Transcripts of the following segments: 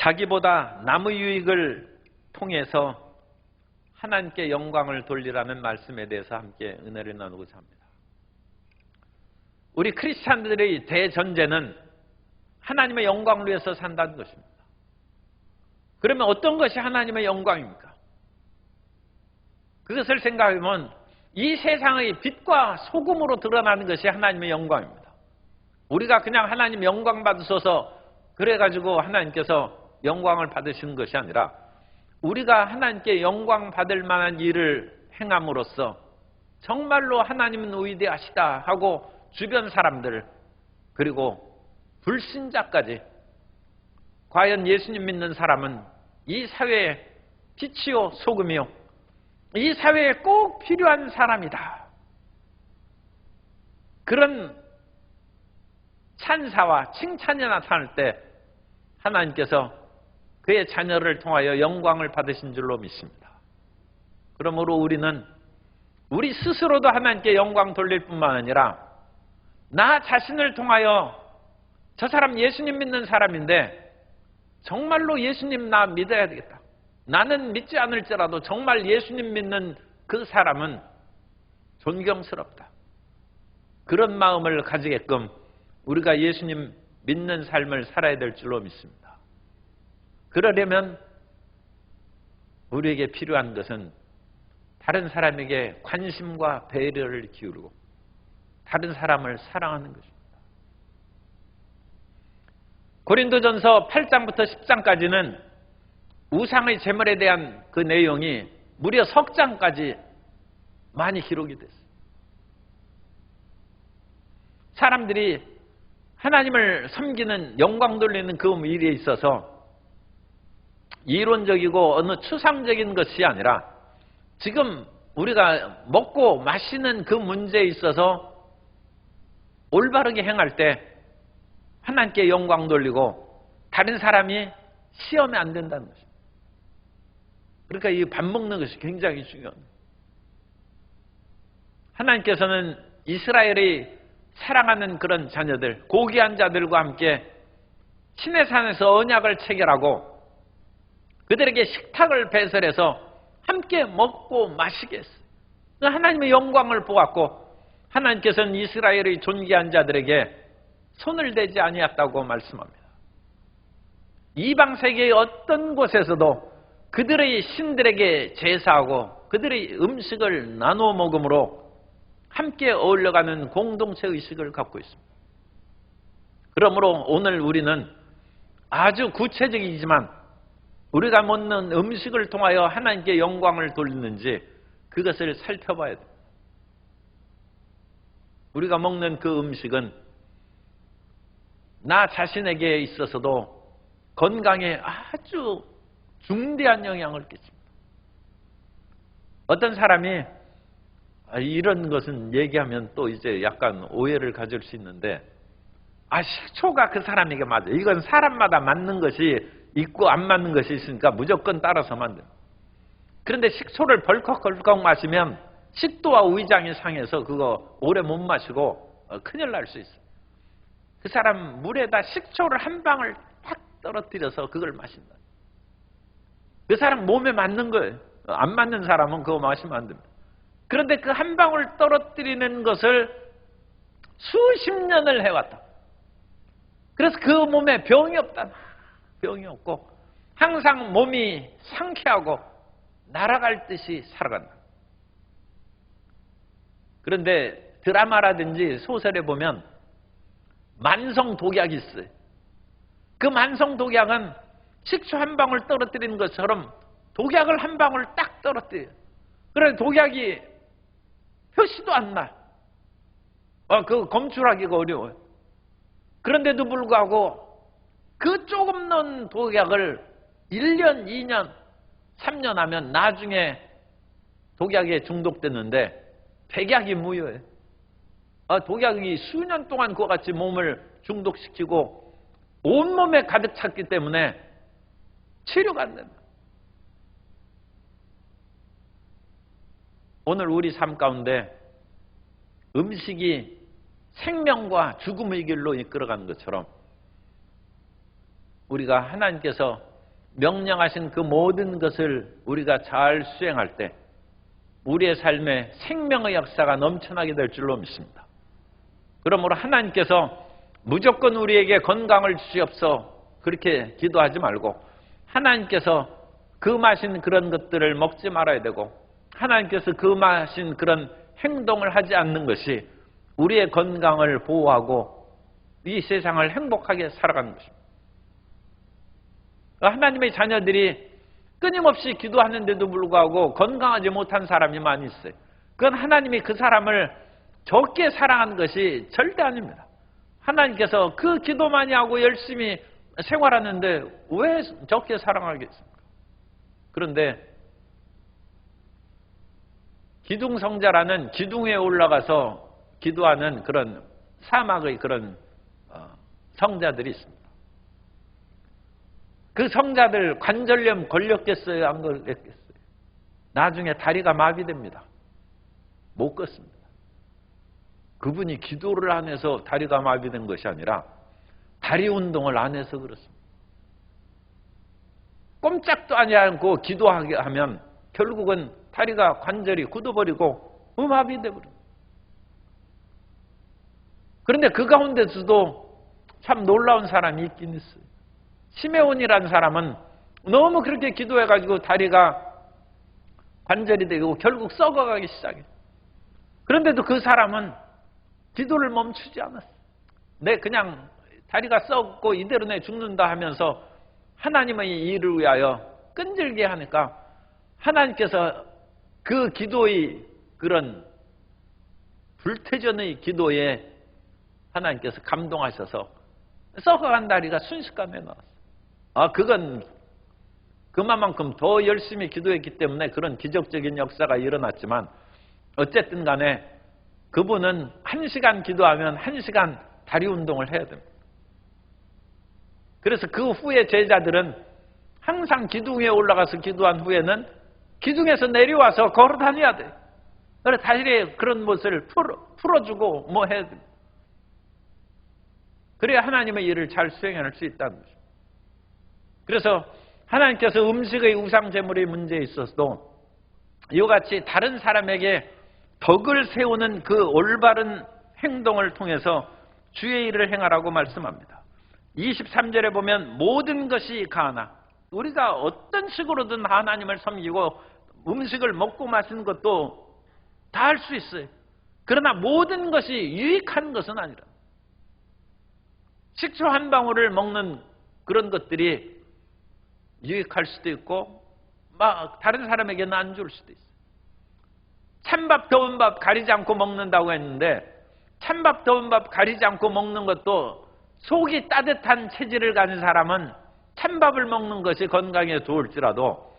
자기보다 남의 유익을 통해서 하나님께 영광을 돌리라는 말씀에 대해서 함께 은혜를 나누고자 합니다. 우리 크리스찬들의 대전제는 하나님의 영광을 위해서 산다는 것입니다. 그러면 어떤 것이 하나님의 영광입니까? 그것을 생각하면 이 세상의 빛과 소금으로 드러나는 것이 하나님의 영광입니다. 우리가 그냥 하나님 영광 받으소서 그래가지고 하나님께서 영광을 받으시는 것이 아니라 우리가 하나님께 영광 받을 만한 일을 행함으로써 정말로 하나님은 위대하시다 하고 주변 사람들 그리고 불신자까지 과연 예수님 믿는 사람은 이 사회의 빛이요 소금이요 이 사회에 꼭 필요한 사람이다. 그런 찬사와 칭찬이 나타날 때 하나님께서 그의 자녀를 통하여 영광을 받으신 줄로 믿습니다. 그러므로 우리는 우리 스스로도 하나님께 영광 돌릴 뿐만 아니라 나 자신을 통하여 저 사람 예수님 믿는 사람인데 정말로 예수님 나 믿어야 되겠다. 나는 믿지 않을지라도 정말 예수님 믿는 그 사람은 존경스럽다. 그런 마음을 가지게끔 우리가 예수님 믿는 삶을 살아야 될 줄로 믿습니다. 그러려면 우리에게 필요한 것은 다른 사람에게 관심과 배려를 기울이고 다른 사람을 사랑하는 것입니다. 고린도전서 8장부터 10장까지는 우상의 제물에 대한 그 내용이 무려 석장까지 많이 기록이 됐어요. 사람들이 하나님을 섬기는 영광 돌리는 그 일에 있어서 이론적이고 어느 추상적인 것이 아니라 지금 우리가 먹고 마시는 그 문제에 있어서 올바르게 행할 때 하나님께 영광 돌리고 다른 사람이 시험에 안 된다는 것입니다. 그러니까 이 밥 먹는 것이 굉장히 중요합니다. 하나님께서는 이스라엘이 사랑하는 그런 자녀들, 고귀한 자들과 함께 시내산에서 언약을 체결하고 그들에게 식탁을 배설해서 함께 먹고 마시게 했어요. 하나님의 영광을 보았고 하나님께서는 이스라엘의 존귀한 자들에게 손을 대지 아니했다고 말씀합니다. 이방 세계의 어떤 곳에서도 그들의 신들에게 제사하고 그들의 음식을 나누어 먹음으로 함께 어울려가는 공동체 의식을 갖고 있습니다. 그러므로 오늘 우리는 아주 구체적이지만 우리가 먹는 음식을 통하여 하나님께 영광을 돌리는지 그것을 살펴봐야 됩니다. 우리가 먹는 그 음식은 나 자신에게 있어서도 건강에 아주 중대한 영향을 끼칩니다. 어떤 사람이 이런 것은 얘기하면 또 이제 약간 오해를 가질 수 있는데 식초가 그 사람에게 맞아. 이건 사람마다 맞는 것이 있고 안 맞는 것이 있으니까 무조건 따라서만 돼요. 그런데 식초를 벌컥벌컥 마시면 식도와 위장이 상해서 그거 오래 못 마시고 큰일 날 수 있어요. 그 사람 물에다 식초를 한 방울 딱 떨어뜨려서 그걸 마신다. 그 사람 몸에 맞는 거예요. 안 맞는 사람은 그거 마시면 안 됩니다. 그런데 그 한 방울 떨어뜨리는 것을 수십 년을 해왔다. 그래서 그 몸에 병이 없다. 병이 없고 항상 몸이 상쾌하고 날아갈 듯이 살아간다. 그런데 드라마라든지 소설에 보면 만성 독약이 있어요. 그 만성 독약은 식초 한 방울 떨어뜨리는 것처럼 독약을 한 방울 딱 떨어뜨려요. 그래서 독약이 표시도 안 나. 그 검출하기가 어려워요. 그런데도 불구하고 그 조금 넣은 독약을 1년, 2년, 3년 하면 나중에 독약에 중독됐는데 백약이 무효예요. 독약이 수년 동안 그와 같이 몸을 중독시키고 온몸에 가득 찼기 때문에 치료가 안 된다. 오늘 우리 삶 가운데 음식이 생명과 죽음의 길로 이끌어가는 것처럼 우리가 하나님께서 명령하신 그 모든 것을 우리가 잘 수행할 때 우리의 삶에 생명의 역사가 넘쳐나게 될 줄로 믿습니다. 그러므로 하나님께서 무조건 우리에게 건강을 주시옵소서 그렇게 기도하지 말고 하나님께서 금하신 그런 것들을 먹지 말아야 되고 하나님께서 금하신 그런 행동을 하지 않는 것이 우리의 건강을 보호하고 이 세상을 행복하게 살아가는 것입니다. 하나님의 자녀들이 끊임없이 기도하는데도 불구하고 건강하지 못한 사람이 많이 있어요. 그건 하나님이 그 사람을 적게 사랑하는 것이 절대 아닙니다. 하나님께서 그 기도 많이 하고 열심히 생활하는데 왜 적게 사랑하겠습니까? 그런데 기둥성자라는 기둥 위에 올라가서 기도하는 그런 사막의 그런 성자들이 있습니다. 그 성자들 관절염 걸렸겠어요? 안 걸렸겠어요? 나중에 다리가 마비됩니다. 못 걷습니다. 그분이 기도를 안 해서 다리가 마비된 것이 아니라 다리 운동을 안 해서 그렇습니다. 꼼짝도 하지 않고 기도하게 하면 결국은 다리가 관절이 굳어버리고 마비돼버려요. 그런데 그 가운데서도 참 놀라운 사람이 있긴 있어요. 시메온이라는 사람은 너무 그렇게 기도해가지고 다리가 관절이 되고 결국 썩어가기 시작해요. 그런데도 그 사람은 기도를 멈추지 않았어요. 그냥 다리가 썩고 이대로 내 죽는다 하면서 하나님의 일을 위하여 끈질게 하니까 하나님께서 그 기도의 그런 불태전의 기도에 하나님께서 감동하셔서 썩어간 다리가 순식간에 나왔어요. 그건 그만큼 더 열심히 기도했기 때문에 그런 기적적인 역사가 일어났지만 어쨌든 간에 그분은 1시간 기도하면 1시간 다리 운동을 해야 됩니다. 그래서 그 후에 제자들은 항상 기둥 위에 올라가서 기도한 후에는 기둥에서 내려와서 걸어 다녀야 돼요. 그래서 다리에 그런 것을 풀어주고 뭐 해야 돼요. 그래야 하나님의 일을 잘 수행할 수 있다는 거죠. 그래서 하나님께서 음식의 우상 제물의 문제에 있어서도 이와 같이 다른 사람에게 덕을 세우는 그 올바른 행동을 통해서 주의 일을 행하라고 말씀합니다. 23절에 보면 모든 것이 가하나 우리가 어떤 식으로든 하나님을 섬기고 음식을 먹고 마시는 것도 다 할 수 있어요. 그러나 모든 것이 유익한 것은 아니라 식초 한 방울을 먹는 그런 것들이 유익할 수도 있고 막 다른 사람에게는 안 줄 수도 있어요. 찬밥 더운 밥 가리지 않고 먹는다고 했는데 찬밥 더운 밥 가리지 않고 먹는 것도 속이 따뜻한 체질을 가진 사람은 찬밥을 먹는 것이 건강에 좋을지라도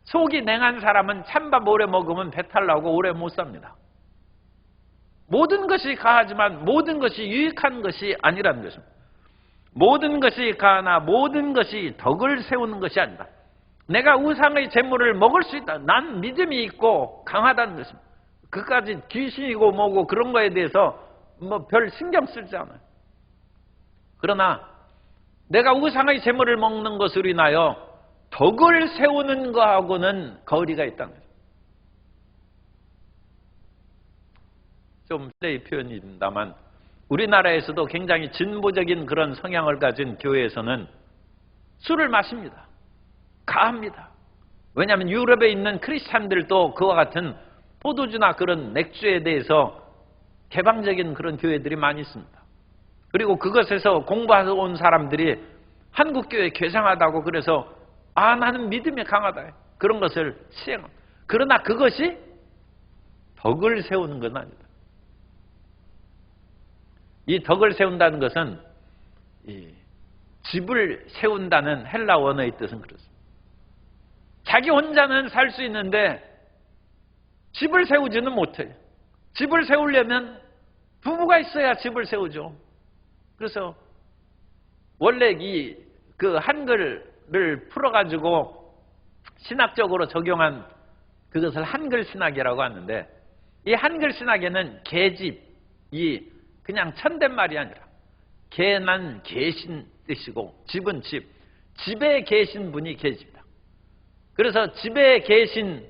속이 냉한 사람은 찬밥 오래 먹으면 배탈 나고 오래 못 삽니다. 모든 것이 가하지만 모든 것이 유익한 것이 아니라는 것입니다. 모든 것이 가하나 모든 것이 덕을 세우는 것이 아니다. 내가 우상의 재물을 먹을 수 있다. 난 믿음이 있고 강하다는 것입니다. 그까지 귀신이고 뭐고 그런 거에 대해서 뭐 별 신경 쓰지 않아요. 그러나 내가 우상의 재물을 먹는 것으로 인하여 덕을 세우는 것하고는 거리가 있다는 거죠. 좀 플레이 표현입니다만 우리나라에서도 굉장히 진보적인 그런 성향을 가진 교회에서는 술을 마십니다. 가합니다. 왜냐하면 유럽에 있는 크리스찬들도 그와 같은 포도주나 그런 맥주에 대해서 개방적인 그런 교회들이 많이 있습니다. 그리고 그것에서 공부해서 온 사람들이 한국 교회 괴상하다고 그래서 나는 믿음이 강하다. 그런 것을 시행합니다. 그러나 그것이 덕을 세우는 건 아니다. 이 덕을 세운다는 것은 이 집을 세운다는 헬라 원어의 뜻은 그렇습니다. 자기 혼자는 살 수 있는데 집을 세우지는 못해요. 집을 세우려면 부부가 있어야 집을 세우죠. 그래서 원래 그 한글을 풀어가지고 신학적으로 적용한 그것을 한글 신학이라고 하는데 이 한글 신학에는 계집이 그냥 천댓말이 아니라 개난 계신 뜻이고 집은 집. 집에 계신 분이 계십니다. 그래서 집에 계신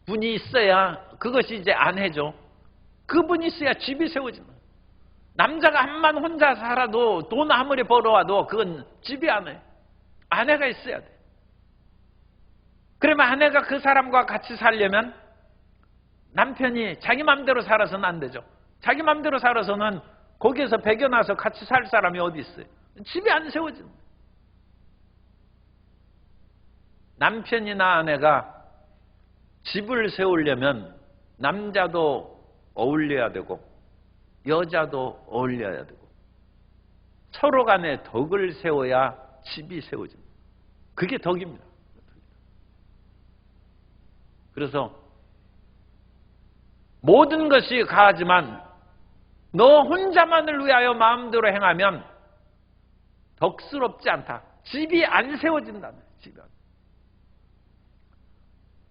분이 있어야 그것이 이제 아내죠. 그분이 있어야 집이 세워지는 거예요. 남자가 한만 혼자 살아도 돈 아무리 벌어와도 그건 집이 아니에요. 아내가 있어야 돼. 그러면 아내가 그 사람과 같이 살려면 남편이 자기 맘대로 살아서는 안 되죠. 자기 맘대로 살아서는 거기에서 배겨나서 같이 살 사람이 어디 있어요. 집이 안 세워지는 거예요. 남편이나 아내가 집을 세우려면 남자도 어울려야 되고 여자도 어울려야 되고 서로 간에 덕을 세워야 집이 세워집니다. 그게 덕입니다. 그래서 모든 것이 가하지만 너 혼자만을 위하여 마음대로 행하면 덕스럽지 않다. 집이 안 세워진다는 거예요. 집이 안.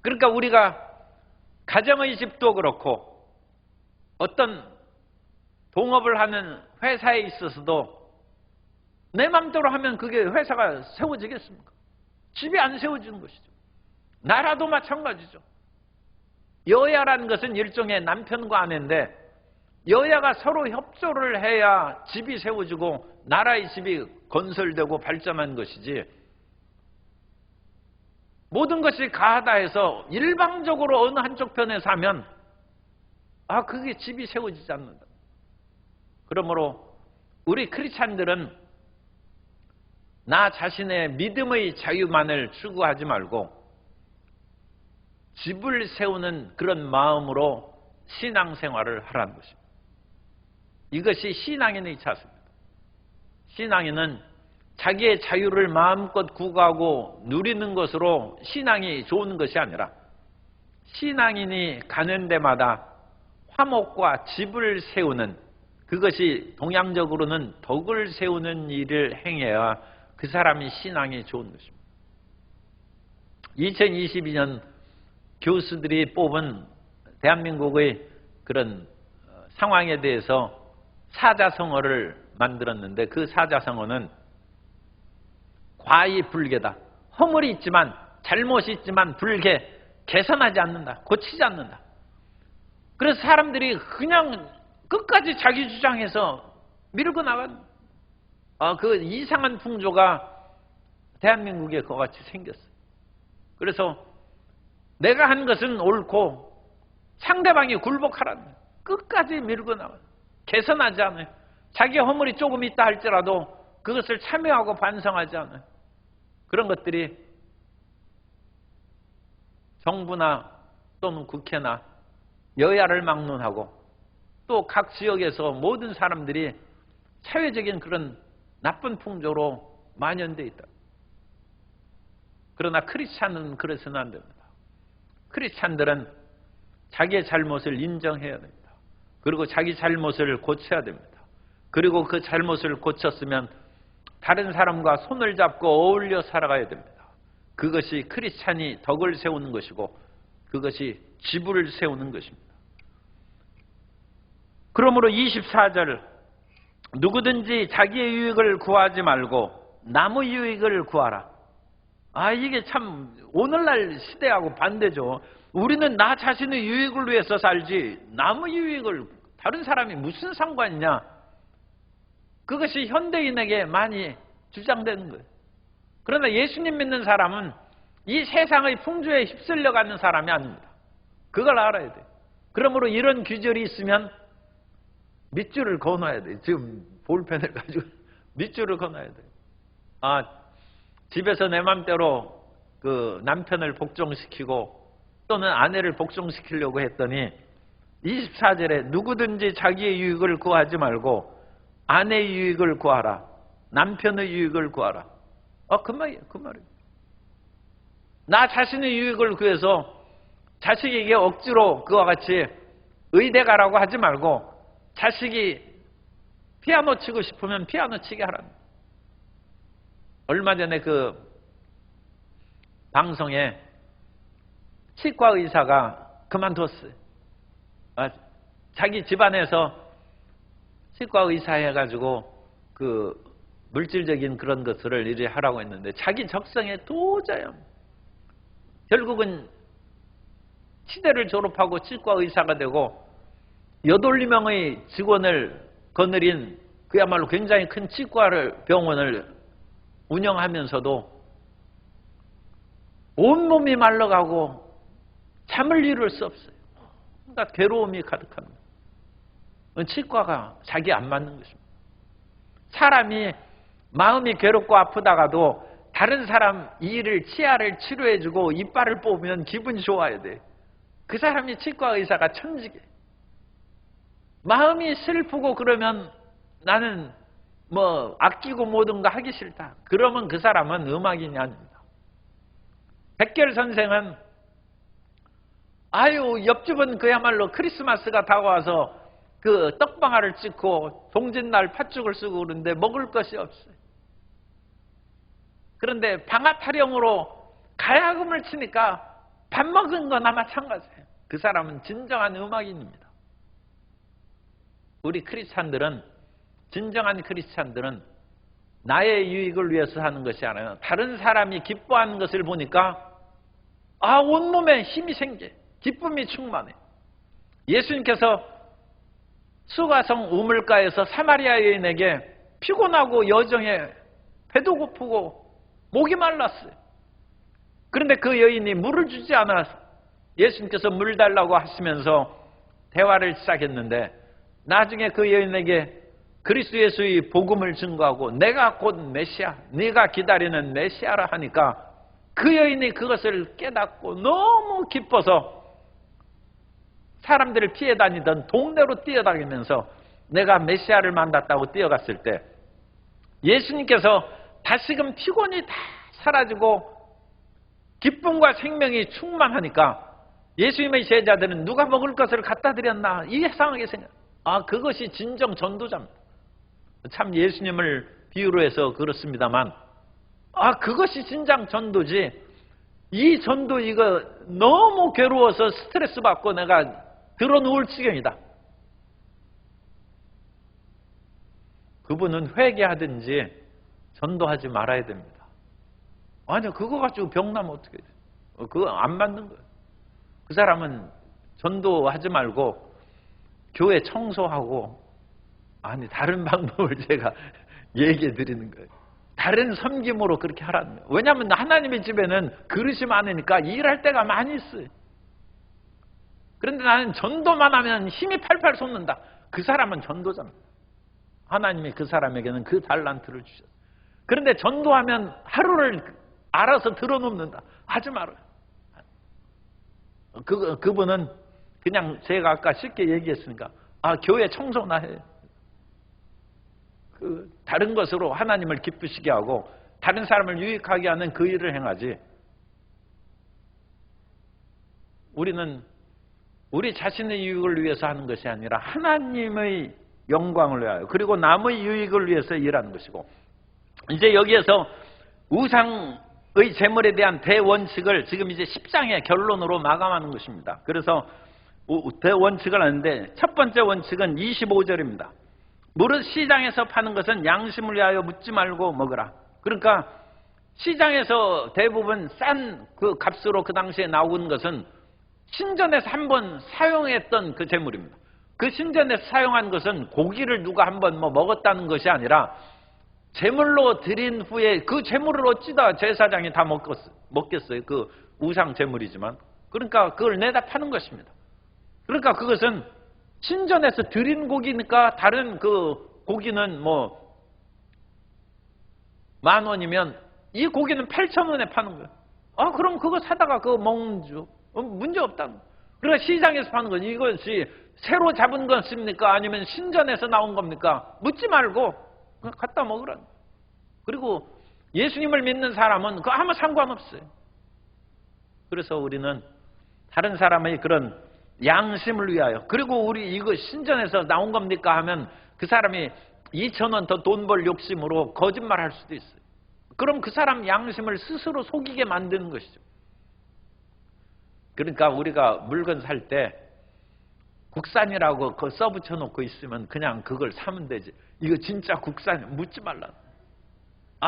그러니까 우리가 가정의 집도 그렇고 어떤 동업을 하는 회사에 있어서도 내 맘대로 하면 그게 회사가 세워지겠습니까? 집이 안 세워지는 것이죠. 나라도 마찬가지죠. 여야라는 것은 일종의 남편과 아내인데 여야가 서로 협조를 해야 집이 세워지고 나라의 집이 건설되고 발전하는 것이지, 모든 것이 가하다 해서 일방적으로 어느 한쪽 편에 사면 그게 집이 세워지지 않는다. 그러므로 우리 크리스찬들은 나 자신의 믿음의 자유만을 추구하지 말고 집을 세우는 그런 마음으로 신앙생활을 하라는 것입니다. 이것이 신앙인의 자세입니다. 신앙인은 자기의 자유를 마음껏 구가하고 누리는 것으로 신앙이 좋은 것이 아니라 신앙인이 가는 데마다 화목과 집을 세우는, 그것이 동양적으로는 덕을 세우는 일을 행해야 그 사람이 신앙이 좋은 것입니다. 2022년 교수들이 뽑은 대한민국의 그런 상황에 대해서 사자성어를 만들었는데 그 사자성어는 과히 불개다. 허물이 있지만, 잘못이 있지만 불개, 개선하지 않는다. 고치지 않는다. 그래서 사람들이 그냥 끝까지 자기 주장해서 밀고 나간 그 이상한 풍조가 대한민국에 그와 같이 생겼어요. 그래서 내가 한 것은 옳고 상대방이 굴복하라는 거예요. 끝까지 밀고 나가요. 개선하지 않아요. 자기 허물이 조금 있다 할지라도 그것을 참여하고 반성하지 않아요. 그런 것들이 정부나 또는 국회나 여야를 막론하고 또 각 지역에서 모든 사람들이 사회적인 그런 나쁜 풍조로 만연되어 있다. 그러나 크리스찬은 그래서는 안 됩니다. 크리스찬들은 자기의 잘못을 인정해야 됩니다. 그리고 자기 잘못을 고쳐야 됩니다. 그리고 그 잘못을 고쳤으면 다른 사람과 손을 잡고 어울려 살아가야 됩니다. 그것이 크리스찬이 덕을 세우는 것이고 그것이 지부를 세우는 것입니다. 그러므로 24절, 누구든지 자기의 유익을 구하지 말고 남의 유익을 구하라. 이게 참 오늘날 시대하고 반대죠. 우리는 나 자신의 유익을 위해서 살지 남의 유익을, 다른 사람이 무슨 상관이냐. 그것이 현대인에게 많이 주장되는 거예요. 그러나 예수님 믿는 사람은 이 세상의 풍조에 휩쓸려 가는 사람이 아닙니다. 그걸 알아야 돼요. 그러므로 이런 규절이 있으면 밑줄을 그어놔야 돼요. 지금 볼펜을 가지고 밑줄을 그어놔야 돼요. 집에서 내 맘대로 그 남편을 복종시키고 또는 아내를 복종시키려고 했더니 24절에 누구든지 자기의 유익을 구하지 말고 아내의 유익을 구하라. 남편의 유익을 구하라. 그 말이에요. 그 말이에요. 나 자신의 유익을 구해서 자식에게 억지로 그와 같이 의대 가라고 하지 말고 자식이 피아노 치고 싶으면 피아노 치게 하라는 거예요. 얼마 전에 그 방송에 치과 의사가 그만뒀어요. 자기 집안에서 치과 의사 해가지고 그 물질적인 그런 것을 이리 하라고 했는데 자기 적성에 도저히 결국은 치대를 졸업하고 치과 의사가 되고 8명의 직원을 거느린 그야말로 굉장히 큰 치과병원을 운영하면서도 온몸이 말라가고 잠을 이룰 수 없어요. 그러니까 괴로움이 가득합니다. 치과가 자기 안 맞는 것입니다. 사람이 마음이 괴롭고 아프다가도 다른 사람 이를 치아를 치료해주고 이빨을 뽑으면 기분이 좋아야 돼. 그 사람이 치과 의사가 천직이에요. 마음이 슬프고 그러면 나는 뭐 아끼고 모든 거 하기 싫다. 그러면 그 사람은 음악인이 아닙니다. 백결 선생은 옆집은 그야말로 크리스마스가 다가와서 그 떡방아를 찍고 동짓날 팥죽을 쓰고 그러는데 먹을 것이 없어요. 그런데 방아 타령으로 가야금을 치니까 밥 먹은 거나 마찬가지예요. 그 사람은 진정한 음악인입니다. 우리 크리스찬들은, 진정한 크리스찬들은 나의 유익을 위해서 하는 것이 아니라 다른 사람이 기뻐하는 것을 보니까 온몸에 힘이 생겨, 기쁨이 충만해. 예수님께서 수가성 우물가에서 사마리아 여인에게 피곤하고 여정에 배도 고프고 목이 말랐어요. 그런데 그 여인이 물을 주지 않아서 예수님께서 물 달라고 하시면서 대화를 시작했는데 나중에 그 여인에게 그리스도 예수의 복음을 증거하고 내가 곧 메시아, 네가 기다리는 메시아라 하니까 그 여인이 그것을 깨닫고 너무 기뻐서 사람들을 피해 다니던 동네로 뛰어다니면서 내가 메시아를 만났다고 뛰어갔을 때 예수님께서 다시금 피곤이 다 사라지고 기쁨과 생명이 충만하니까 예수님의 제자들은 누가 먹을 것을 갖다 드렸나 이상하게 생각. 그것이 진정 전도자입니다. 참 예수님을 비유로 해서 그렇습니다만 그것이 진정 전도지. 이 전도 이거 너무 괴로워서 스트레스 받고 내가 들어누울 지경이다. 그분은 회개하든지 전도하지 말아야 됩니다. 아니요, 그거 가지고 병나면 어떻게 돼요? 그거 안 맞는 거예요. 그 사람은 전도하지 말고 교회 청소하고 다른 방법을 제가 얘기해 드리는 거예요. 다른 섬김으로 그렇게 하라는 거예요. 왜냐하면 하나님의 집에는 그릇이 많으니까 일할 때가 많이 있어요. 그런데 나는 전도만 하면 힘이 팔팔 솟는다. 그 사람은 전도자입니다. 하나님이 그 사람에게는 그 달란트를 주셨어요. 그런데 전도하면 하루를 알아서 들어눕는다. 하지 말아요. 그분은 그냥 제가 아까 쉽게 얘기했으니까 교회 청소나 해. 다른 것으로 하나님을 기쁘시게 하고 다른 사람을 유익하게 하는 그 일을 행하지. 우리는 우리 자신의 유익을 위해서 하는 것이 아니라 하나님의 영광을 위하여 그리고 남의 유익을 위해서 일하는 것이고, 이제 여기에서 우상의 재물에 대한 대원칙을 지금 이제 10장의 결론으로 마감하는 것입니다. 그래서 대원칙을 하는데 첫 번째 원칙은 25절입니다. 무릇 시장에서 파는 것은 양심을 위하여 묻지 말고 먹으라. 그러니까 시장에서 대부분 싼 그 값으로 그 당시에 나온 것은 신전에서 한번 사용했던 그 재물입니다. 그 신전에서 사용한 것은 고기를 누가 한번 먹었다는 것이 아니라 재물로 드린 후에 그 재물을 어찌다 제사장이 다 먹겠어요. 그 우상 재물이지만. 그러니까 그걸 내다 파는 것입니다. 그러니까 그것은 신전에서 드린 고기니까 다른 그 고기는 10,000원이면 이 고기는 8,000원에 파는 거예요. 그럼 그거 사다가 그거 먹는 줄 문제 없다는 거예요. 그러니까 시장에서 파는 건 이것이 새로 잡은 것입니까? 아니면 신전에서 나온 겁니까? 묻지 말고 그냥 갖다 먹으라는 거예요. 그리고 예수님을 믿는 사람은 그거 아무 상관없어요. 그래서 우리는 다른 사람의 그런 양심을 위하여, 그리고 우리 이거 신전에서 나온 겁니까 하면 그 사람이 2,000원 더 돈 벌 욕심으로 거짓말할 수도 있어요. 그럼 그 사람 양심을 스스로 속이게 만드는 것이죠. 그러니까 우리가 물건 살 때 국산이라고 그거 써붙여 놓고 있으면 그냥 그걸 사면 되지. 이거 진짜 국산이 묻지 말라.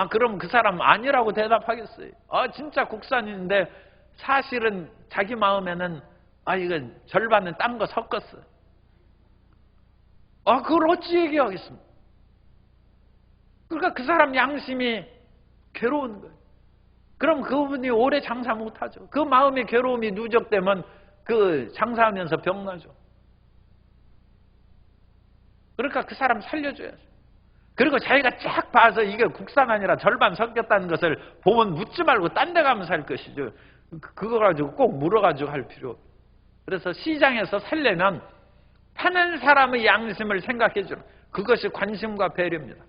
그럼 그 사람 아니라고 대답하겠어요? 진짜 국산인데 사실은 자기 마음에는 이거 절반은 딴 거 섞었어. 그걸 어찌 얘기하겠습니까? 그러니까 그 사람 양심이 괴로운 거예요. 그럼 그분이 오래 장사 못하죠. 그 마음의 괴로움이 누적되면 그 장사하면서 병나죠. 그러니까 그 사람 살려줘야죠. 그리고 자기가 쫙 봐서 이게 국산 아니라 절반 섞였다는 것을 보면 묻지 말고 딴 데 가면 살 것이죠. 그거 가지고 꼭 물어가지고 할 필요 없어요. 그래서 시장에서 살려면 파는 사람의 양심을 생각해 주는, 그것이 관심과 배려입니다.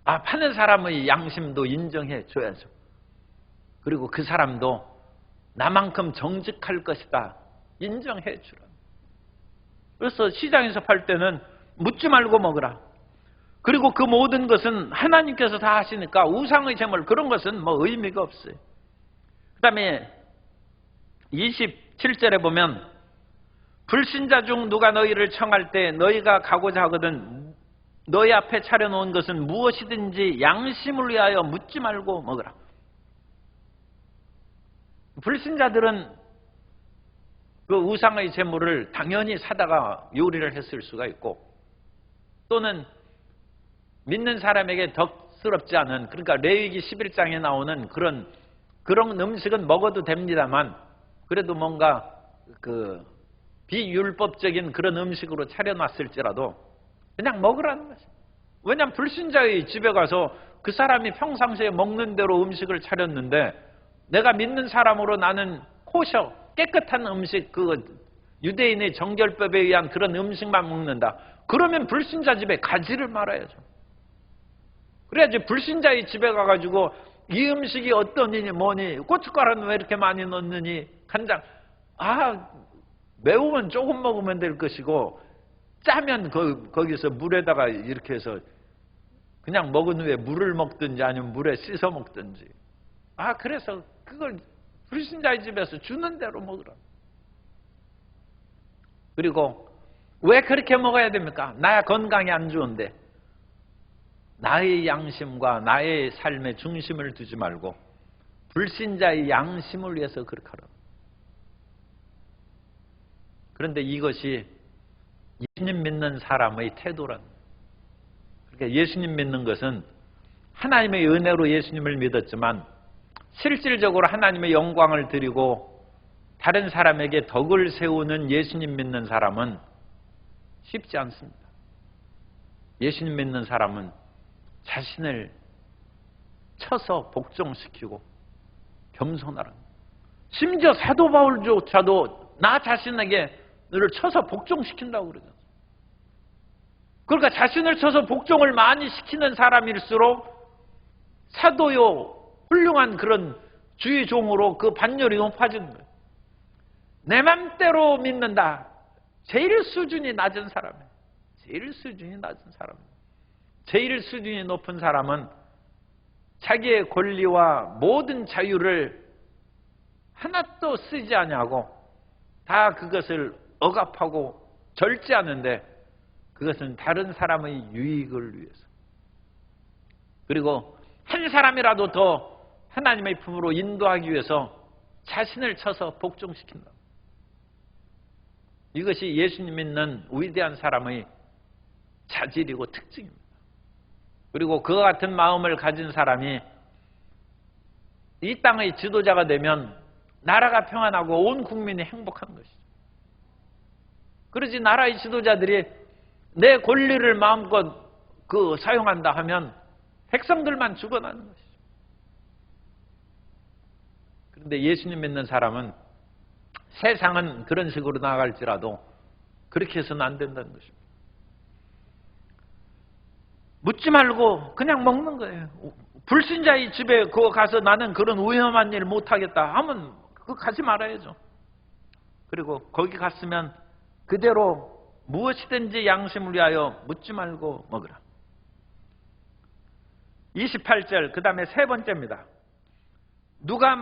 파는 사람의 양심도 인정해 줘야죠. 그리고 그 사람도 나만큼 정직할 것이다 인정해 주라. 그래서 시장에서 팔 때는 묻지 말고 먹으라. 그리고 그 모든 것은 하나님께서 다 하시니까 우상의 제물 그런 것은 뭐 의미가 없어요. 그 다음에 27절에 보면 불신자 중 누가 너희를 청할 때 너희가 가고자 하거든 너희 앞에 차려놓은 것은 무엇이든지 양심을 위하여 묻지 말고 먹으라. 불신자들은 그 우상의 제물을 당연히 사다가 요리를 했을 수가 있고, 또는 믿는 사람에게 덕스럽지 않은, 그러니까 레위기 11장에 나오는 그런 음식은 먹어도 됩니다만 그래도 뭔가 그 비율법적인 그런 음식으로 차려놨을지라도 그냥 먹으라는 것입니다. 왜냐하면 불신자의 집에 가서 그 사람이 평상시에 먹는 대로 음식을 차렸는데 내가 믿는 사람으로 나는 코셔, 깨끗한 음식, 그 유대인의 정결법에 의한 그런 음식만 먹는다. 그러면 불신자 집에 가지를 말아야죠. 그래야지 불신자의 집에 가가지고 이 음식이 어떠니 뭐니, 고춧가루는 왜 이렇게 많이 넣느니, 간장, 매우면 조금 먹으면 될 것이고 짜면 거기서 물에다가 이렇게 해서 그냥 먹은 후에 물을 먹든지 아니면 물에 씻어 먹든지. 그래서 그걸 불신자의 집에서 주는 대로 먹으라. 그리고 왜 그렇게 먹어야 됩니까? 나야 건강이 안 좋은데. 나의 양심과 나의 삶의 중심을 두지 말고 불신자의 양심을 위해서 그렇게 하라. 그런데 이것이 예수님 믿는 사람의 태도란. 그러니까 예수님 믿는 것은 하나님의 은혜로 예수님을 믿었지만 실질적으로 하나님의 영광을 드리고 다른 사람에게 덕을 세우는 예수님 믿는 사람은 쉽지 않습니다. 예수님 믿는 사람은 자신을 쳐서 복종시키고 겸손하라. 심지어 사도 바울조차도 나 자신에게 너를 쳐서 복종시킨다고 그러죠. 그러니까 자신을 쳐서 복종을 많이 시키는 사람일수록 사도요 훌륭한 그런 주의 종으로 그 반열이 높아지는 거예요. 내 맘대로 믿는다. 제일 수준이 낮은 사람이에요. 제일 수준이 낮은 사람이에요. 제일 수준이 높은 사람은 자기의 권리와 모든 자유를 하나도 쓰지 아니하고 다 그것을 억압하고 절제하는데 그것은 다른 사람의 유익을 위해서, 그리고 한 사람이라도 더 하나님의 품으로 인도하기 위해서 자신을 쳐서 복종시킨다. 이것이 예수님 믿는 위대한 사람의 자질이고 특징입니다. 그리고 그와 같은 마음을 가진 사람이 이 땅의 지도자가 되면 나라가 평안하고 온 국민이 행복한 것이죠. 그러지 나라의 지도자들이 내 권리를 마음껏 사용한다 하면 백성들만 죽어나는 것이죠. 그런데 예수님 믿는 사람은 세상은 그런 식으로 나아갈지라도 그렇게 해서는 안 된다는 것입니다. 묻지 말고 그냥 먹는 거예요. 불신자의 집에 가서 나는 그런 위험한 일 못하겠다 하면 그거 가지 말아야죠. 그리고 거기 갔으면 그대로 무엇이든지 양심을 위하여 묻지 말고 먹으라. 28절 그 다음에 세 번째입니다. 누가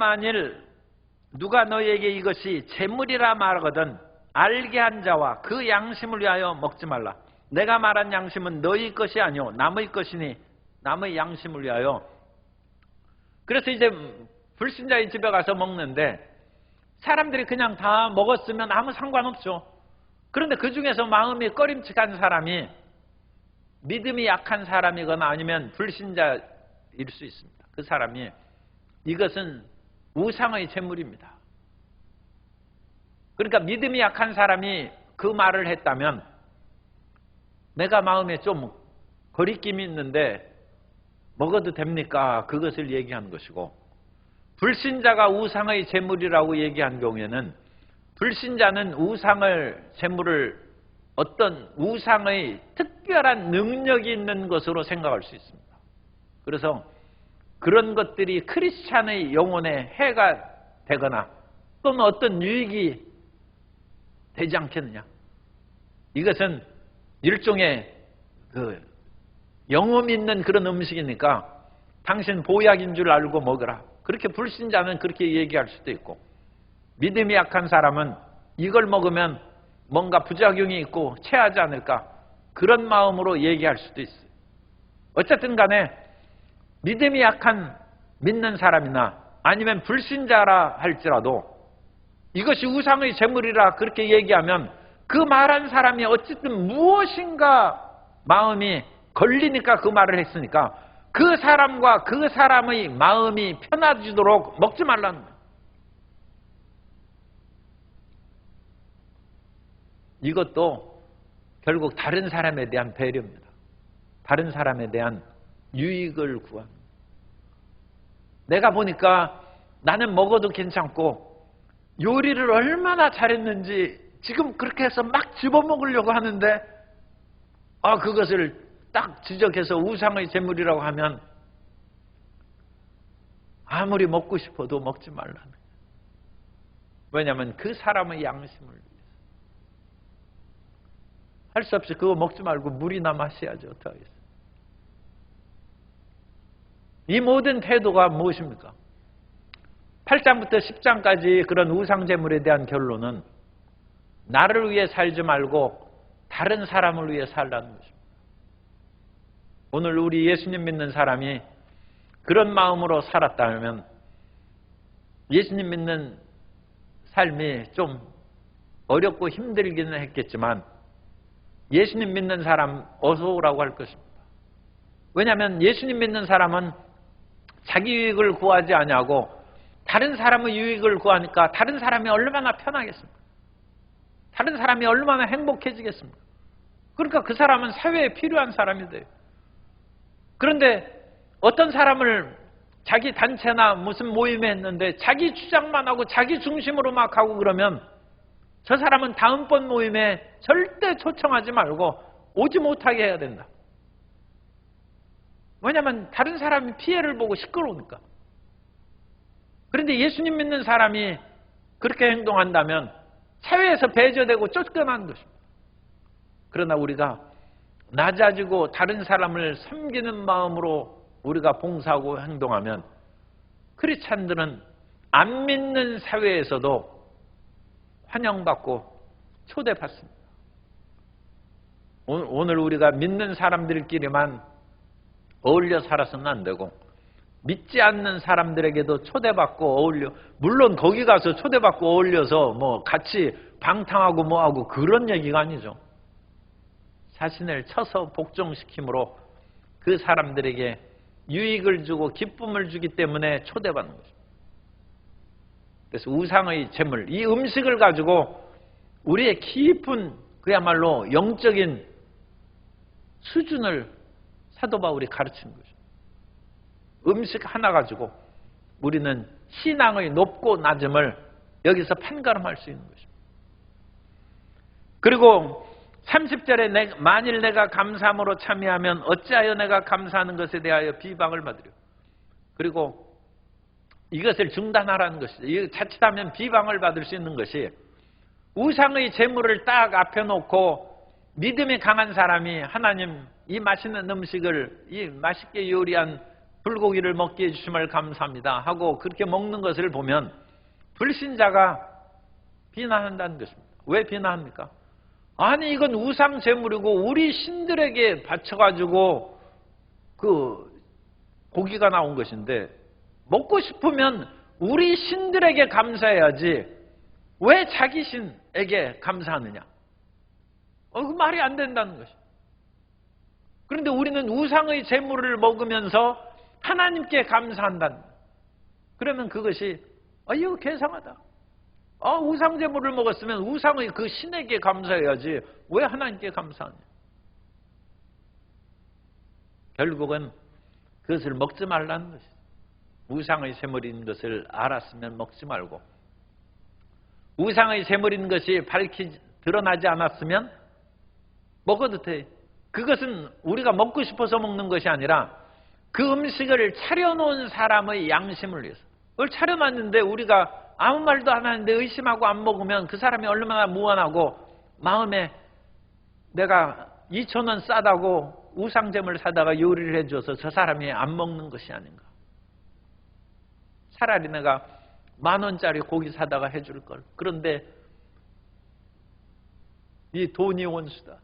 너희에게 이것이 재물이라 말하거든 알게 한 자와 그 양심을 위하여 먹지 말라. 내가 말한 양심은 너희 것이 아니오 남의 것이니 남의 양심을 위하여. 그래서 이제 불신자의 집에 가서 먹는데 사람들이 그냥 다 먹었으면 아무 상관없죠. 그런데 그 중에서 마음이 꺼림칙한 사람이 믿음이 약한 사람이거나 아니면 불신자일 수 있습니다. 그 사람이 이것은 우상의 제물입니다. 그러니까 믿음이 약한 사람이 그 말을 했다면 내가 마음에 좀 거리낌이 있는데 먹어도 됩니까? 그것을 얘기하는 것이고, 불신자가 우상의 제물이라고 얘기한 경우에는 불신자는 우상을 제물을 어떤 우상의 특별한 능력이 있는 것으로 생각할 수 있습니다. 그래서 그런 것들이 크리스찬의 영혼에 해가 되거나 또는 어떤 유익이 되지 않겠느냐. 이것은 일종의 영험 있는 그런 음식이니까 당신 보약인 줄 알고 먹으라. 그렇게 불신자는 그렇게 얘기할 수도 있고, 믿음이 약한 사람은 이걸 먹으면 뭔가 부작용이 있고 체하지 않을까, 그런 마음으로 얘기할 수도 있어요. 어쨌든 간에 믿음이 약한 믿는 사람이나 아니면 불신자라 할지라도 이것이 우상의 제물이라 그렇게 얘기하면 그 말한 사람이 어쨌든 무엇인가 마음이 걸리니까 그 말을 했으니까 그 사람과 그 사람의 마음이 편해지도록 먹지 말라는 거예요. 이것도 결국 다른 사람에 대한 배려입니다. 다른 사람에 대한 유익을 구하는. 내가 보니까 나는 먹어도 괜찮고 요리를 얼마나 잘했는지 지금 그렇게 해서 막 집어먹으려고 하는데 그것을 딱 지적해서 우상의 제물이라고 하면 아무리 먹고 싶어도 먹지 말라는 거예요. 왜냐하면 그 사람의 양심을 위해서. 할 수 없이 그거 먹지 말고 물이나 마셔야지 어떡하겠어요. 이 모든 태도가 무엇입니까? 8장부터 10장까지 그런 우상제물에 대한 결론은 나를 위해 살지 말고 다른 사람을 위해 살라는 것입니다. 오늘 우리 예수님 믿는 사람이 그런 마음으로 살았다면 예수님 믿는 삶이 좀 어렵고 힘들기는 했겠지만 예수님 믿는 사람 어서 오라고 할 것입니다. 왜냐하면 예수님 믿는 사람은 자기 유익을 구하지 아니하고 다른 사람의 유익을 구하니까 다른 사람이 얼마나 편하겠습니까? 다른 사람이 얼마나 행복해지겠습니까? 그러니까 그 사람은 사회에 필요한 사람이 돼요. 그런데 어떤 사람을 자기 단체나 무슨 모임에 했는데 자기 주장만 하고 자기 중심으로 막 하고 그러면 저 사람은 다음번 모임에 절대 초청하지 말고 오지 못하게 해야 된다. 왜냐하면 다른 사람이 피해를 보고 시끄러우니까. 그런데 예수님 믿는 사람이 그렇게 행동한다면 사회에서 배제되고 쫓겨나는 것입니다. 그러나 우리가 낮아지고 다른 사람을 섬기는 마음으로 우리가 봉사하고 행동하면 크리스찬들은 안 믿는 사회에서도 환영받고 초대받습니다. 오늘 우리가 믿는 사람들끼리만 어울려 살아서는 안 되고 믿지 않는 사람들에게도 초대받고 어울려, 물론 거기 가서 초대받고 어울려서 뭐 같이 방탕하고 뭐하고 그런 얘기가 아니죠. 자신을 쳐서 복종시킴으로 그 사람들에게 유익을 주고 기쁨을 주기 때문에 초대받는 것입니다. 그래서 우상의 제물, 이 음식을 가지고 우리의 깊은 그야말로 영적인 수준을 사도 바울이 가르치는 거죠. 음식 하나 가지고 우리는 신앙의 높고 낮음을 여기서 판가름할 수 있는 것입니다. 그리고 30절에 만일 내가 감사함으로 참여하면 어찌하여 내가 감사하는 것에 대하여 비방을 받으려. 그리고 이것을 중단하라는 것이죠. 이 자칫하면 비방을 받을 수 있는 것이 우상의 제물을 딱 앞에 놓고 믿음이 강한 사람이 하나님 이 맛있는 음식을 이 맛있게 요리한 불고기를 먹게 해주심을 감사합니다 하고 그렇게 먹는 것을 보면 불신자가 비난한다는 것입니다. 왜 비난합니까? 아니 이건 우상 제물이고 우리 신들에게 바쳐가지고 그 고기가 나온 것인데 먹고 싶으면 우리 신들에게 감사해야지 왜 자기 신에게 감사하느냐? 그 말이 안 된다는 것이죠. 그런데 우리는 우상의 제물을 먹으면서 하나님께 감사한다는 거예요. 그러면 그것이 이거 괴상하다. 우상 제물을 먹었으면 우상의 그 신에게 감사해야지 왜 하나님께 감사하냐? 결국은 그것을 먹지 말라는 것이죠. 우상의 제물인 것을 알았으면 먹지 말고, 우상의 제물인 것이 드러나지 않았으면 먹어도 돼. 그것은 우리가 먹고 싶어서 먹는 것이 아니라 그 음식을 차려놓은 사람의 양심을 위해서. 그걸 차려놨는데 우리가 아무 말도 안 하는데 의심하고 안 먹으면 그 사람이 얼마나 무안하고 마음에 내가 2,000원 싸다고 우상잼을 사다가 요리를 해줘서 저 사람이 안 먹는 것이 아닌가. 차라리 내가 10,000원짜리 고기 사다가 해줄 걸. 그런데 이 돈이 원수다.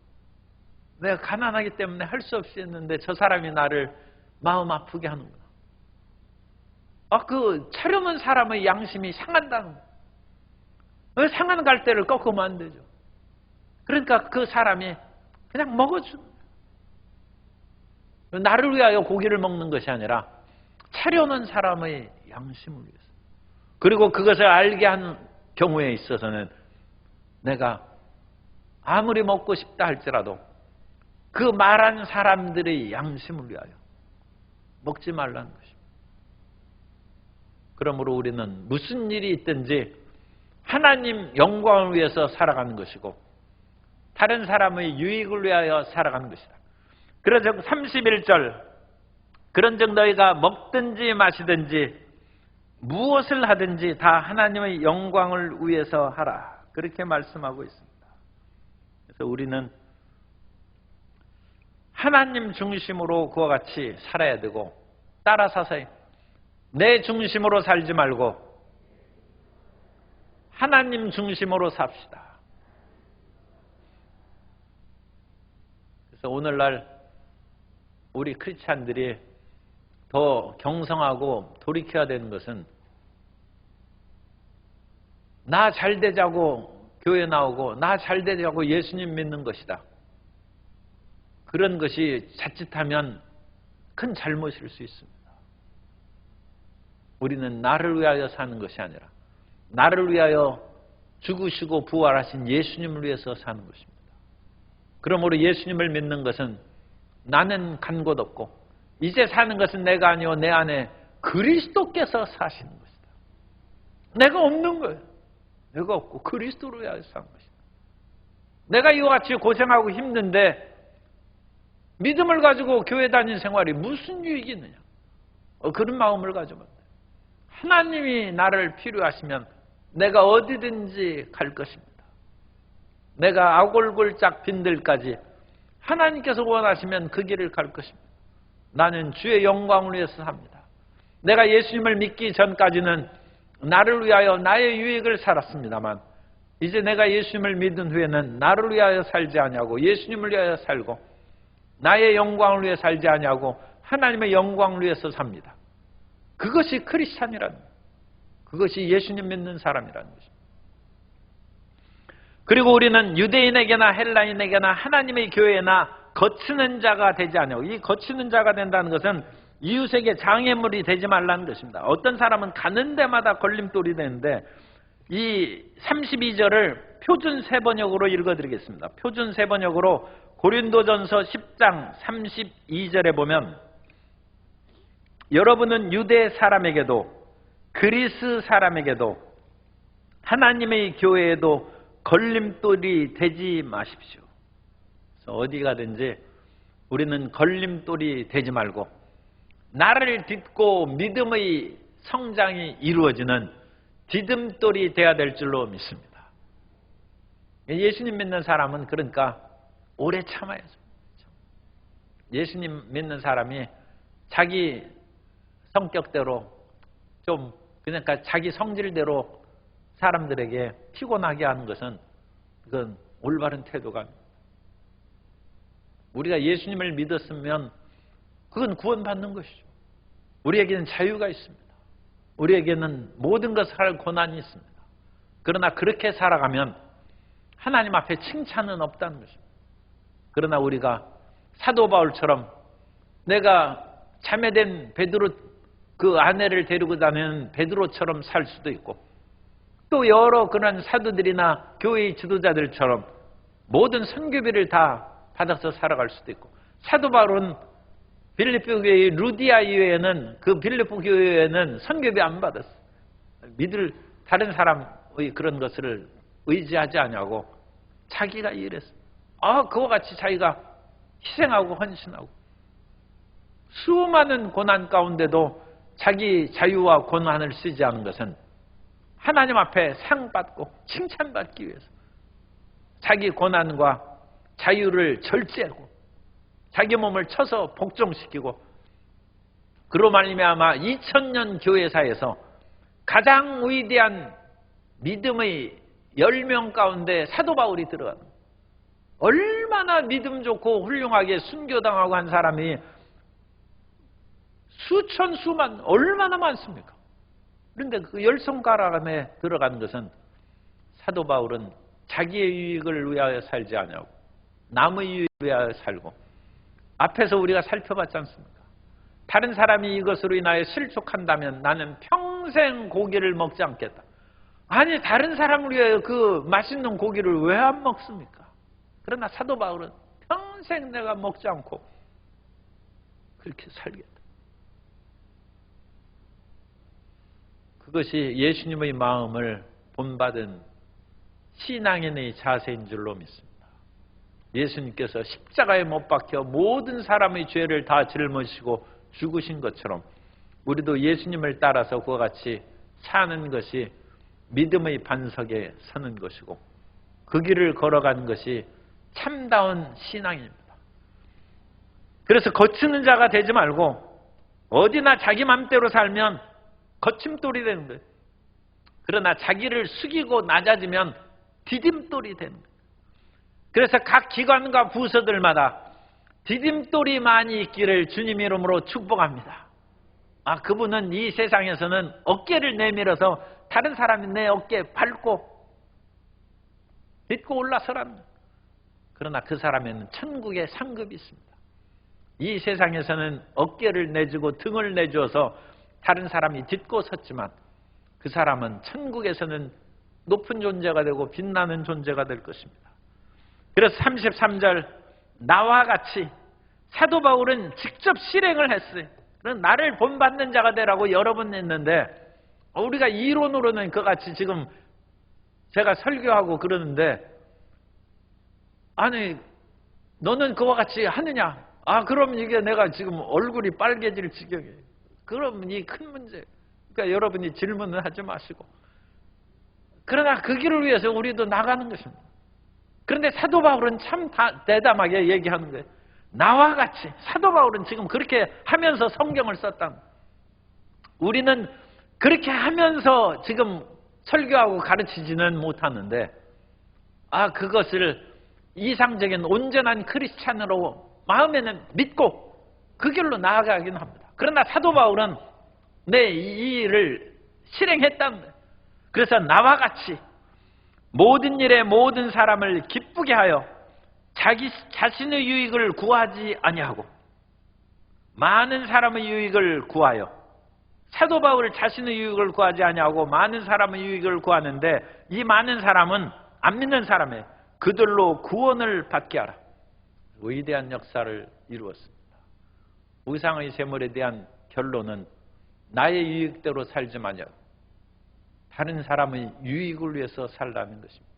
내가 가난하기 때문에 할 수 없이 했는데 저 사람이 나를 마음 아프게 하는구나. 그 차려놓은 사람의 양심이 상한다는 거예요. 상한 갈대를 꺾으면 안 되죠. 그러니까 그 사람이 그냥 먹어주는 거예요. 나를 위하여 고기를 먹는 것이 아니라 차려놓은 사람의 양심을 위해서. 그리고 그것을 알게 한 경우에 있어서는 내가 아무리 먹고 싶다 할지라도 그 말한 사람들의 양심을 위하여 먹지 말라는 것입니다. 그러므로 우리는 무슨 일이 있든지 하나님 영광을 위해서 살아가는 것이고 다른 사람의 유익을 위하여 살아가는 것이다. 그래서 31절 그런즉 너희가 먹든지 마시든지 무엇을 하든지 다 하나님의 영광을 위해서 하라. 그렇게 말씀하고 있습니다. 그래서 우리는 하나님 중심으로 그와 같이 살아야 되고 따라서서 내 중심으로 살지 말고 하나님 중심으로 삽시다. 그래서 오늘날 우리 크리스찬들이 더 경성하고 돌이켜야 되는 것은 나 잘 되자고 교회 나오고 나 잘 되자고 예수님 믿는 것이다. 그런 것이 자칫하면 큰 잘못일 수 있습니다. 우리는 나를 위하여 사는 것이 아니라 나를 위하여 죽으시고 부활하신 예수님을 위해서 사는 것입니다. 그러므로 예수님을 믿는 것은 나는 간 곳 없고 이제 사는 것은 내가 아니요 내 안에 그리스도께서 사시는 것이다. 내가 없는 거예요. 내가 없고 그리스도를 위하여 사는 것이다. 내가 이와 같이 고생하고 힘든데 믿음을 가지고 교회 다니는 생활이 무슨 유익이 있느냐. 그런 마음을 가져면 돼요. 하나님이 나를 필요하시면 내가 어디든지 갈 것입니다. 내가 아골골짝 빈들까지 하나님께서 원하시면 그 길을 갈 것입니다. 나는 주의 영광을 위해서 삽니다. 내가 예수님을 믿기 전까지는 나를 위하여 나의 유익을 살았습니다만 이제 내가 예수님을 믿은 후에는 나를 위하여 살지 아니하고 예수님을 위하여 살고 나의 영광을 위해 살지 아니하고 하나님의 영광을 위해서 삽니다. 그것이 크리스찬이라는 거예요. 그것이 예수님 믿는 사람이라는 것입니다. 그리고 우리는 유대인에게나 헬라인에게나 하나님의 교회나 거치는 자가 되지 아니하고 이 거치는 자가 된다는 것은 이웃에게 장애물이 되지 말라는 것입니다. 어떤 사람은 가는 데마다 걸림돌이 되는데 이 32절을 표준 세번역으로 읽어드리겠습니다. 표준 세번역으로 고린도전서 10장 32절에 보면 여러분은 유대 사람에게도 그리스 사람에게도 하나님의 교회에도 걸림돌이 되지 마십시오. 그래서 어디 가든지 우리는 걸림돌이 되지 말고 나를 딛고 믿음의 성장이 이루어지는 디딤돌이 되어야 될 줄로 믿습니다. 예수님 믿는 사람은 그러니까 오래 참아야죠. 예수님 믿는 사람이 자기 성격대로 좀 그러니까 자기 성질대로 사람들에게 피곤하게 하는 것은 그건 올바른 태도가 아닙니다. 우리가 예수님을 믿었으면 그건 구원받는 것이죠. 우리에게는 자유가 있습니다. 우리에게는 모든 것을 할 권한이 있습니다. 그러나 그렇게 살아가면 하나님 앞에 칭찬은 없다는 것입니다. 그러나 우리가 사도 바울처럼 내가 자매된 베드로 그 아내를 데리고 다니는 베드로처럼 살 수도 있고, 또 여러 그런 사도들이나 교회의 지도자들처럼 모든 선교비를 다 받아서 살아갈 수도 있고, 사도 바울은 빌립보 교회의 루디아 이외에는, 그 빌립보 교회에는 선교비 안 받았어요. 믿을 다른 사람의 그런 것을 의지하지 않냐고 자기가 일했어요. 그와 같이 자기가 희생하고 헌신하고, 수많은 고난 가운데도 자기 자유와 고난을 쓰지 않은 것은 하나님 앞에 상 받고 칭찬받기 위해서 자기 고난과 자유를 절제하고 자기 몸을 쳐서 복종시키고, 그로 말미암아 2000년 교회사에서 가장 위대한 믿음의 10명 가운데 사도 바울이 들어갑니다. 얼마나 믿음 좋고 훌륭하게 순교당하고 한 사람이 수천 수만 얼마나 많습니까? 그런데 그 열 손가락 안에 들어간 것은 사도 바울은 자기의 유익을 위하여 살지 않냐고 남의 유익을 위하여 살고, 앞에서 우리가 살펴봤지 않습니까? 다른 사람이 이것으로 인하여 실족한다면 나는 평생 고기를 먹지 않겠다. 아니, 다른 사람을 위하여 그 맛있는 고기를 왜 안 먹습니까? 그러나 사도 바울은 평생 내가 먹지 않고 그렇게 살겠다. 그것이 예수님의 마음을 본받은 신앙인의 자세인 줄로 믿습니다. 예수님께서 십자가에 못 박혀 모든 사람의 죄를 다 짊어지시고 죽으신 것처럼 우리도 예수님을 따라서 그와 같이 사는 것이 믿음의 반석에 서는 것이고, 그 길을 걸어가는 것이 참다운 신앙입니다. 그래서 거치는 자가 되지 말고 어디나 자기 맘대로 살면 거침돌이 되는 거예요. 그러나 자기를 숙이고 낮아지면 디딤돌이 되는 거예요. 그래서 각 기관과 부서들마다 디딤돌이 많이 있기를 주님 이름으로 축복합니다. 그분은 이 세상에서는 어깨를 내밀어서 다른 사람이 내 어깨에 밟고 딛고 올라서랍니다. 그러나 그 사람에는 천국의 상급이 있습니다. 이 세상에서는 어깨를 내주고 등을 내주어서 다른 사람이 딛고 섰지만 그 사람은 천국에서는 높은 존재가 되고 빛나는 존재가 될 것입니다. 그래서 33절, 나와 같이 사도 바울은 직접 실행을 했어요. 나를 본받는 자가 되라고 여러 번 했는데, 우리가 이론으로는 그같이 지금 제가 설교하고 그러는데, 아니 너는 그와 같이 하느냐? 그럼 이게 내가 지금 얼굴이 빨개질 지경이에요. 그럼 이 큰 문제. 그러니까 여러분이 질문을 하지 마시고, 그러나 그 길을 위해서 우리도 나가는 것입니다. 그런데 사도 바울은 참 대담하게 얘기하는 거예요. 나와 같이. 사도 바울은 지금 그렇게 하면서 성경을 썼다. 우리는 그렇게 하면서 지금 설교하고 가르치지는 못하는데, 그것을 이상적인 온전한 크리스찬으로 마음에는 믿고 그 길로 나아가긴 합니다. 그러나 사도 바울은 이 일을 실행했다는 거예요. 그래서 나와 같이 모든 일에 모든 사람을 기쁘게 하여 자기 자신의 유익을 구하지 아니하고 많은 사람의 유익을 구하여, 사도 바울 자신의 유익을 구하지 아니하고 많은 사람의 유익을 구하는데, 이 많은 사람은 안 믿는 사람이에요. 그들로 구원을 받게 하라. 위대한 역사를 이루었습니다. 우상의 재물에 대한 결론은 나의 유익대로 살지 마냐, 다른 사람의 유익을 위해서 살라는 것입니다.